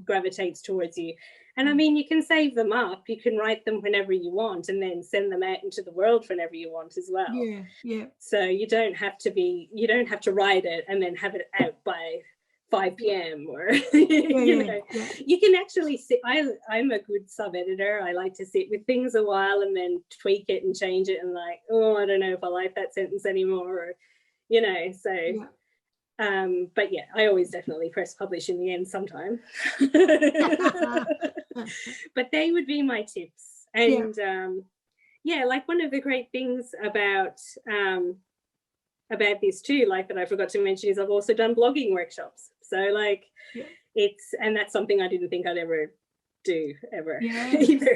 gravitates towards you. And I mean, you can save them up. You can write them whenever you want and then send them out into the world whenever you want as well. Yeah, yeah. So you don't have to write it and then have it out by 5 p.m. or, you know. Yeah. You can actually sit. I'm a good sub-editor. I like to sit with things a while and then tweak it and change it and like, oh, I don't know if I like that sentence anymore, or, you know, so. Yeah. But I always definitely press publish in the end sometime. But they would be my tips. And like one of the great things about this too, like that I forgot to mention, is I've also done blogging workshops. So like and that's something I didn't think I'd ever do either.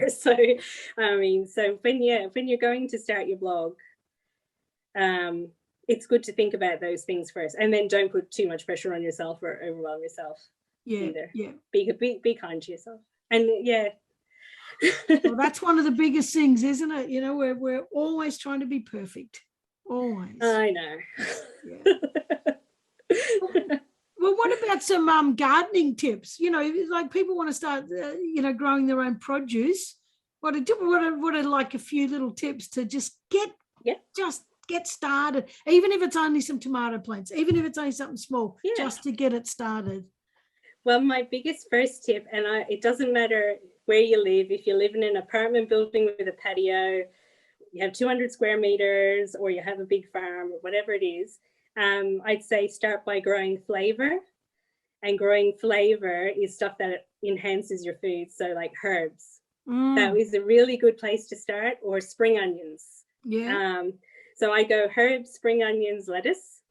So I mean, so when you're going to start your blog, it's good to think about those things first, and then don't put too much pressure on yourself or overwhelm yourself. Either. Yeah. Be kind to yourself. And well, that's one of the biggest things, isn't it? You know, we're always trying to be perfect. Always. I know. Yeah. Well, what about some gardening tips? You know, like people want to start, growing their own produce. What are like a few little tips to just get started, even if it's only some tomato plants, even if it's only something small, just to get it started? Well, my biggest first tip, and it doesn't matter where you live, if you live in an apartment building with a patio, you have 200 square meters, or you have a big farm, or whatever it is, I'd say start by growing flavor. And growing flavor is stuff that enhances your food. So like herbs, that is a really good place to start, or spring onions. Yeah. So I go herbs, spring onions, lettuce,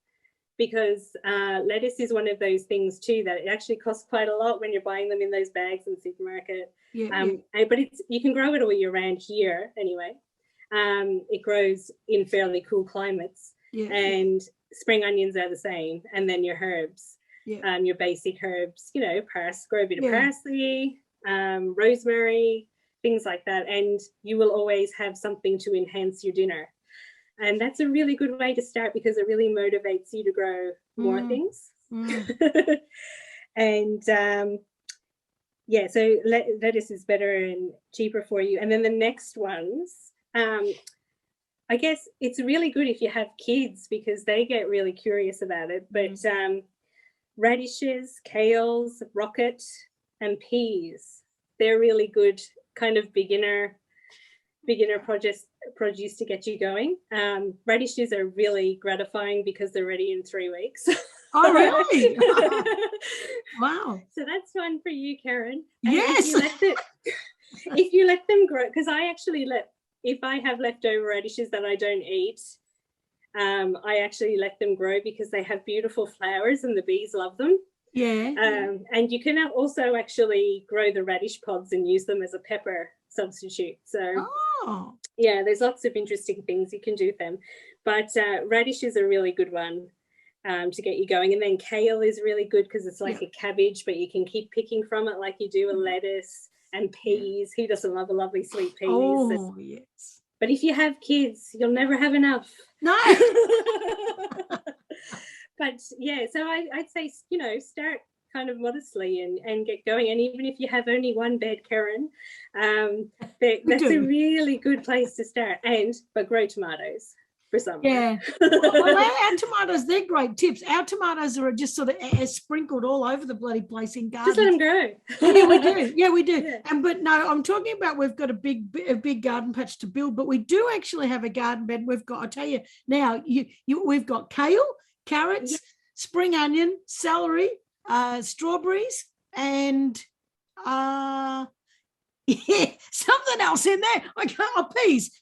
because lettuce is one of those things too that it actually costs quite a lot when you're buying them in those bags in the supermarket. But you can grow it all year round here anyway. It grows in fairly cool climates, and spring onions are the same. And then your herbs, your basic herbs, you know, grow a bit of parsley, rosemary, things like that. And you will always have something to enhance your dinner. And that's a really good way to start, because it really motivates you to grow more things. And yeah, so lettuce is better and cheaper for you. And then the next ones, I guess it's really good if you have kids, because they get really curious about it. But radishes, kales, rocket, and peas, they're really good kind of beginner produce to get you going. Radishes are really gratifying because they're ready in 3 weeks. Oh, really? Wow. So that's one for you, Karen. And yes. If you let them grow, because I actually if I have leftover radishes that I don't eat, I actually let them grow because they have beautiful flowers and the bees love them. Yeah. And you can also actually grow the radish pods and use them as a pepper substitute. So yeah, there's lots of interesting things you can do with them. But radish is a really good one to get you going. And then kale is really good because it's like a cabbage, but you can keep picking from it like you do a lettuce. And peas. Who doesn't love a lovely sweet peas? Oh, yes. But if you have kids, you'll never have enough. No. But yeah, so I'd say, start kind of modestly and get going. And even if you have only one bed, Karen, that's a really good place to start. But grow tomatoes for summer. Yeah. Well, our tomatoes, they're great tips. Our tomatoes are just sort of sprinkled all over the bloody place in gardens. Just let them grow. Yeah, we do. Yeah, we do. Yeah. But no, I'm talking about we've got a big garden patch to build, but we do actually have a garden bed. We've got, I tell you now, we've got kale, carrots, spring onion, celery, strawberries, and something else in there.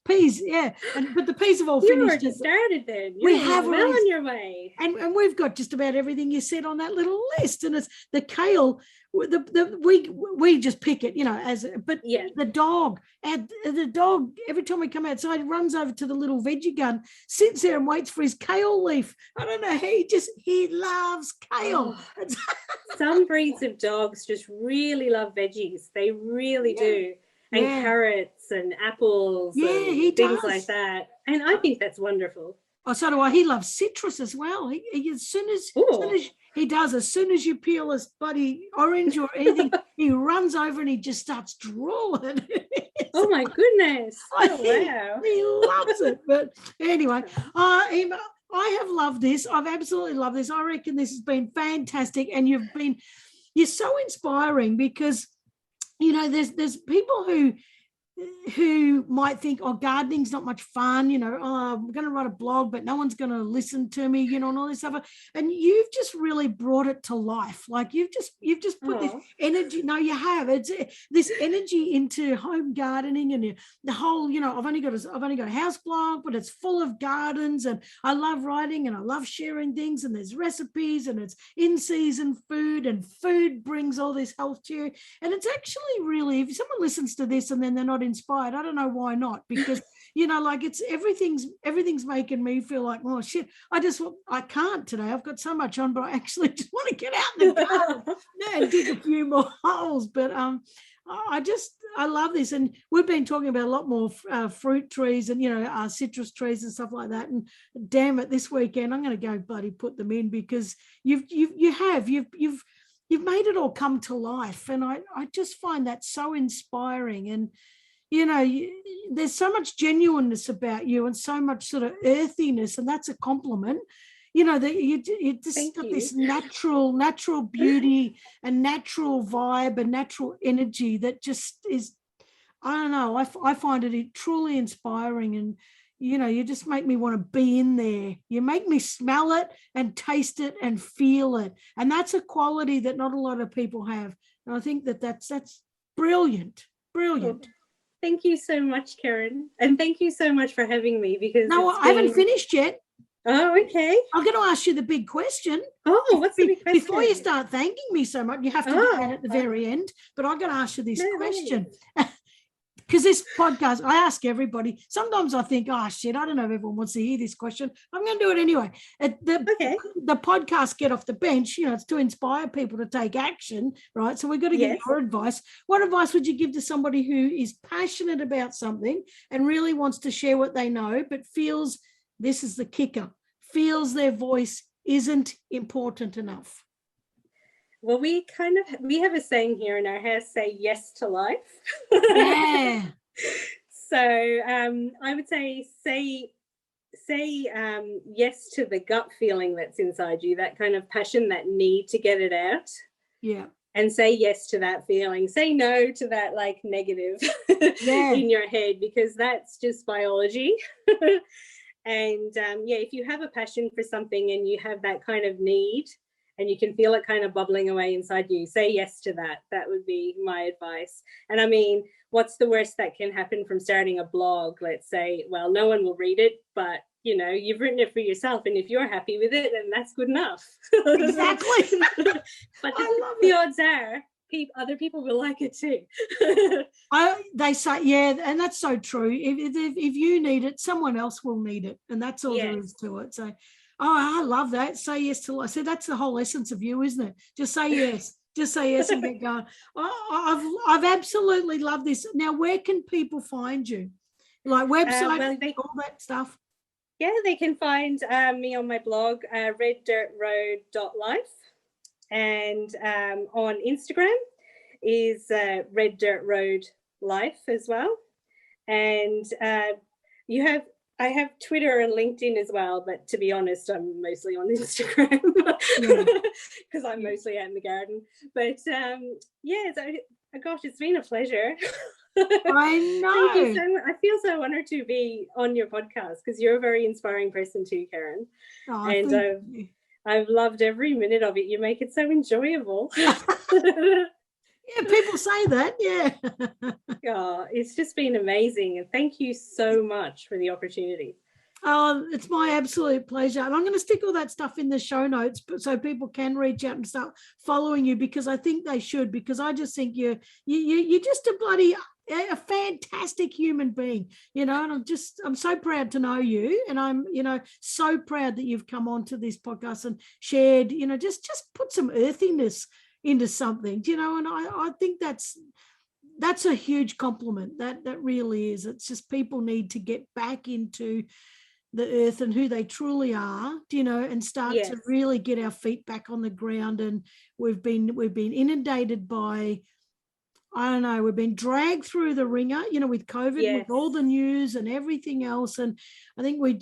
Peas, yeah. But the peas have all finished. You already started then. We have well on your way. And we've got just about everything you said on that little list. And it's the kale. We just pick it, the dog every time we come outside runs over to the little veggie garden, sits there and waits for his kale leaf. I don't know, he loves kale. Some breeds of dogs just really love veggies. They really do. And carrots and apples and things like that. And I think that's wonderful. Oh, so do I. He loves citrus as well. As soon as you peel a bloody orange or anything, he runs over and he just starts drawing. Oh my goodness! Oh wow, he loves it. But anyway, Eimear, I have loved this. I've absolutely loved this. I reckon this has been fantastic, and you're so inspiring because there's people who might think, gardening's not much fun, I'm going to write a blog, but no one's going to listen to me, and all this stuff. And you've just really brought it to life. Like you've just put this energy. No, you have. It's this energy into home gardening and the whole, I've only got a house blog, but it's full of gardens, and I love writing and I love sharing things, and there's recipes and it's in season food, and food brings all this health to you. And it's actually really, if someone listens to this and then they're not inspired, I don't know why not, because it's everything's making me feel like, oh shit, I can't today, I've got so much on, but I actually just want to get out in the garden and dig a few more holes. But I love this, and we've been talking about a lot more fruit trees and citrus trees and stuff like that, and damn it, this weekend I'm going to go bloody put them in, because you've made it all come to life, and I just find that so inspiring. And there's so much genuineness about you and so much sort of earthiness, and that's a compliment. That you just got this natural beauty and natural vibe and natural energy that just is, I don't know, I find it truly inspiring. And you just make me want to be in there. You make me smell it and taste it and feel it, and that's a quality that not a lot of people have. And I think that's brilliant. Well, thank you so much, Karen, and thank you so much for having me. Because I haven't finished yet. Oh, okay. I'm going to ask you the big question. Oh, what's the big question? Before you start thanking me so much, you have to do that at the very end. But I'm going to ask you this question. because this podcast, I ask everybody, sometimes I think, oh shit, I don't know if everyone wants to hear this question. I'm going to do it anyway. The podcast Get Off the Bench, you know, it's to inspire people to take action, right? So we've got to get your advice. What advice would you give to somebody who is passionate about something and really wants to share what they know, but feels, this is the kicker, feels their voice isn't important enough? Well, we have a saying here in our house, say yes to life. Yeah. So I would say yes to the gut feeling that's inside you, that kind of passion, that need to get it out. Yeah. And say yes to that feeling. Say no to that like negative in your head, because that's just biology. And if you have a passion for something and you have that kind of need, and you can feel it kind of bubbling away inside you, say yes to that. That would be my advice. And I mean, what's the worst that can happen from starting a blog? Let's say, well, no one will read it, but you know, you've written it for yourself, and if you're happy with it, then that's good enough. Exactly. But the odds are other people will like it too. They say, yeah, and that's so true. If you need it, someone else will need it, and that's all there is to it. So, I love that. Say yes to life. So that's the whole essence of you, isn't it? Just say yes. Just say yes and get going. I've absolutely loved this. Now, where can people find you? Like website, all that stuff? Yeah, they can find me on my blog, reddirtroad.life. And on Instagram is Red Dirt Road Life as well. And I have Twitter and LinkedIn as well, but to be honest, I'm mostly on Instagram because I'm mostly out in the garden. But gosh, it's been a pleasure. I know. Thank you so much. I feel so honored to be on your podcast because you're a very inspiring person too, Karen. Oh, and I've loved every minute of it. You make it so enjoyable. Yeah, people say that. Yeah. Oh, it's just been amazing. And thank you so much for the opportunity. Oh, it's my absolute pleasure. And I'm going to stick all that stuff in the show notes so people can reach out and start following you, because I think they should, because I just think you're just a fantastic human being, you know, and I'm so proud to know you. And I'm, you know, so proud that you've come onto this podcast and shared, you know, just put some earthiness into something, you know, and I think that's a huge compliment. That really is. It's just people need to get back into the earth and who they truly are, you know, and start to really get our feet back on the ground. And we've been inundated by, I don't know, we've been dragged through the ringer, you know, with COVID, with all the news and everything else. And I think we've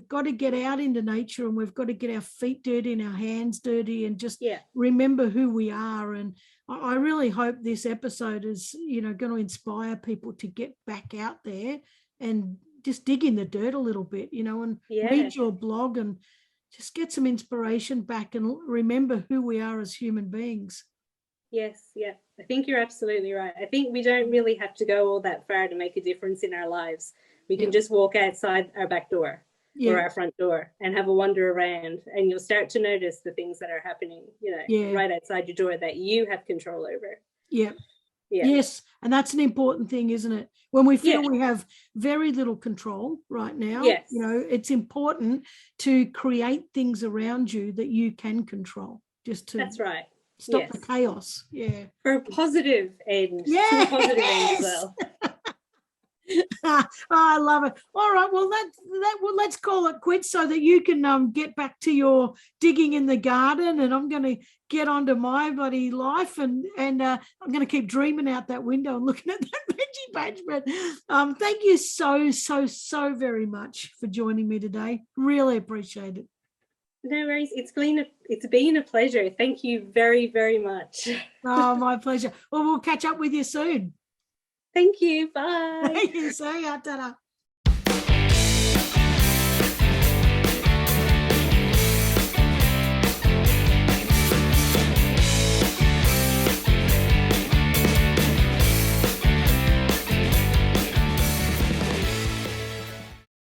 got to get out into nature, and we've got to get our feet dirty and our hands dirty, and just remember who we are. And I really hope this episode is, you know, going to inspire people to get back out there and just dig in the dirt a little bit, you know, and read your blog and just get some inspiration back and remember who we are as human beings. Yes, yeah. I think you're absolutely right. I think we don't really have to go all that far to make a difference in our lives. We can just walk outside our back door or our front door and have a wander around, and you'll start to notice the things that are happening, you know, right outside your door that you have control over. Yeah. Yes, and that's an important thing, isn't it? When we feel we have very little control right now, you know, it's important to create things around you that you can control. That's right. Stop the chaos. Yeah. For a positive end. Yeah. To a positive end as well. I love it. All right. Well, let's call it quits so that you can get back to your digging in the garden, and I'm going to get onto my bloody life, and I'm going to keep dreaming out that window and looking at that veggie patch. But thank you so very much for joining me today. Really appreciate it. No worries. It's been a pleasure. Thank you very, very much. Oh, my pleasure. Well, we'll catch up with you soon. Thank you. Bye. See ya. Ta-da.